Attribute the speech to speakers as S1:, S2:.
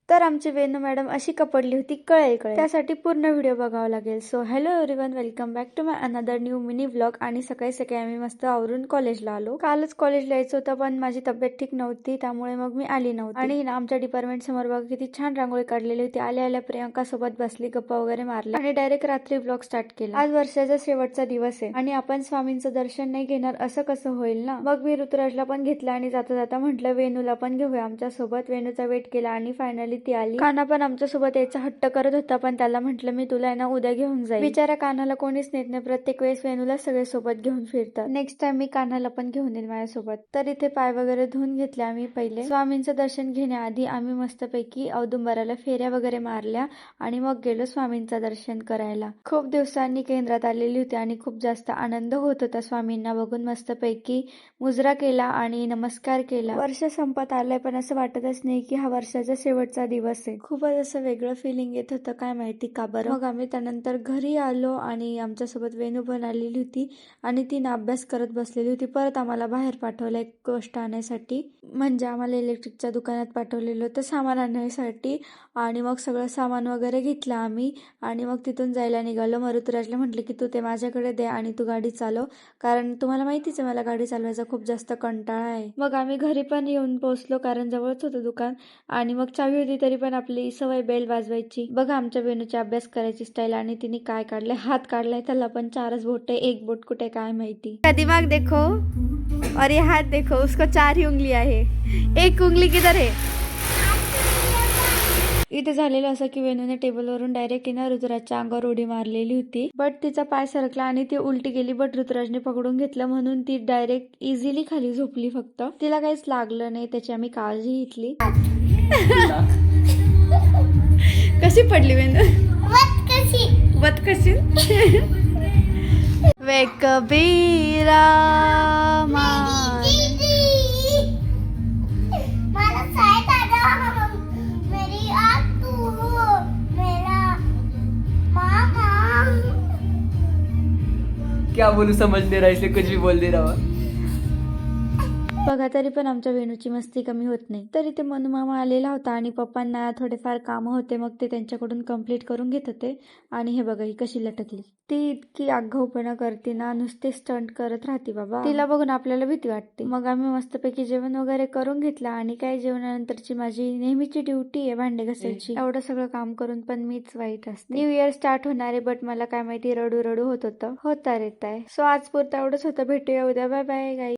S1: तर आमची वेणू मॅडम अशी कपडली होती कळेल, त्यासाठी पूर्ण व्हिडिओ बघावा लागेल. So hello everyone, welcome back to my another new mini vlog. आणि सकाळी सकाळी आम्ही मस्त आवरून कॉलेजला आलो. कालच कॉलेजला यायचं होतं पण माझी तब्येत ठीक नव्हती, त्यामुळे मग मी आली नव्हती. आणि आमच्या डिपार्टमेंट समोर बघा किती छान रांगोळी काढलेली होती. आल्या आल्या प्रियंका सोबत बसली, गप्पा वगैरे मारल्या आणि डायरेक्ट रात्री व्लॉग स्टार्ट केला. आज वर्षाचा शेवटचा दिवस आहे आणि आपण स्वामींचं दर्शन नाही घेणार असं कसं होईल ना. मग मी ऋतुराजला पण घेतलं आणि जाता जाता म्हटलं वेणूला पण घेऊया आमच्या सोबत. वेणूचा वेट केला आणि फायनली ती आली. काना पण आमच्या सोबत यायचा हट्ट करत होता, पण त्याला म्हटलं मी तुला ना उद्या घेऊन जाईल. बिचारा कानाला कोणीच नेत नाही, प्रत्येक वेळेस वेणूला सगळे सोबत घेऊन फिरतात. नेक्स्ट टाइम मी कानाला पण घेऊन येईल माझ्यासोबत. तर इथे पाय वगैरे धुवून घेतले आम्ही. पहिले स्वामींचं दर्शन घेण्याआधी आम्ही मस्तपैकी औदुंबराला फेऱ्या वगैरे मारल्या आणि मग गेलो स्वामींचं दर्शन करायला. खूप दिवसांनी केंद्रात आलेली होती आणि खूप जास्त आनंद होत होता स्वामींना बघून. मस्तपैकी मुजरा केला आणि नमस्कार केला. वर्ष संपत आलंय पण असं वाटतच नाही की हा वर्षाचा शेवटचा दिवस आहे. खूपच असं वेगळं फिलिंग येत होतं, काय माहिती का बरं. मग आम्ही त्यानंतर घरी आलो आणि आमच्यासोबत वेणू पण आलेली होती आणि तिने अभ्यास करत बसलेली होती. परत आम्हाला बाहेर पाठवलं एक गोष्ट आणण्यासाठी, म्हणजे आम्हाला इलेक्ट्रिकच्या दुकानात पाठवलेलं होतं सामान आणण्यासाठी. आणि मग सगळं सामान वगैरे घेतलं आम्ही आणि मग तिथून जायला निघालो. मग ऋतुराजला म्हटलं की तू ते माझ्याकडे दे आणि तू गाडी चालव, कारण तुम्हाला माहितीच आहे मला गाडी चालवायचा खूप जास्त कंटाळा आहे. मग आम्ही घरी पण येऊन पोहोचलो, कारण जवळच होतं दुकान आणि मग चावी होती तरी पण आपली सवय बेल वाजवायची. बघा आमच्या वेणूची अभ्यास करायची स्टाईल. आणि तिने काय काढलंय, हात काढलाय, त्याला पण 4च बोट आहे, एक बोट कुठे काय माहिती. दिमाग देखो और ये हाथ देखो, उसको 4 ही उंगली आहे, एक उंगली किधर है. इथे झालेलं असं की वेणूने टेबलवरून डायरेक्ट ना ऋतुराजच्या अंगावर उडी मारलेली होती, बट तिचा पाय सरकला आणि ती उलटी गेली. बट ऋतुराजने पकडून घेतलं म्हणून ती डायरेक्ट इझिली खाली झोपली. फक्त तिला काहीच लागलं नाही, त्याची आम्ही काळजी घेतली. कशी पडली वेणू? वत कशी वे कबीरा
S2: क्या बोलू, समझ नहीं रहा, इसलिए कुछ भी बोल दे रहा हूँ.
S1: बघा तरी पण आमच्या वेणूची मस्ती कमी होत नाही. तरी ते मनू मामा आलेला होता आणि पप्पांना थोडेफार कामं होते, मग ते त्यांच्याकडून कंप्लीट करून घेत होते. आणि हे बघा ही कशी लटकली. ती इतकी आगाऊपणा करते ना, नुसते स्टंट करत राहते बाबा. तिला बघून आपल्याला भीती वाटते. मग आम्ही मस्तपैकी जेवण वगैरे करून घेतलं आणि काय जेवणानंतरची माझी नेहमीची ड्युटी आहे भांडे घासायची. एवढं सगळं काम करून पण मीच वाईट असते. न्यू इयर स्टार्ट होणार आहे, बट मला काय माहिती रडू रडू होत होतं. होता रेताय. सो आज पुरता एवढंच होतं. भेटूया उद्या. बाय बाय गाई.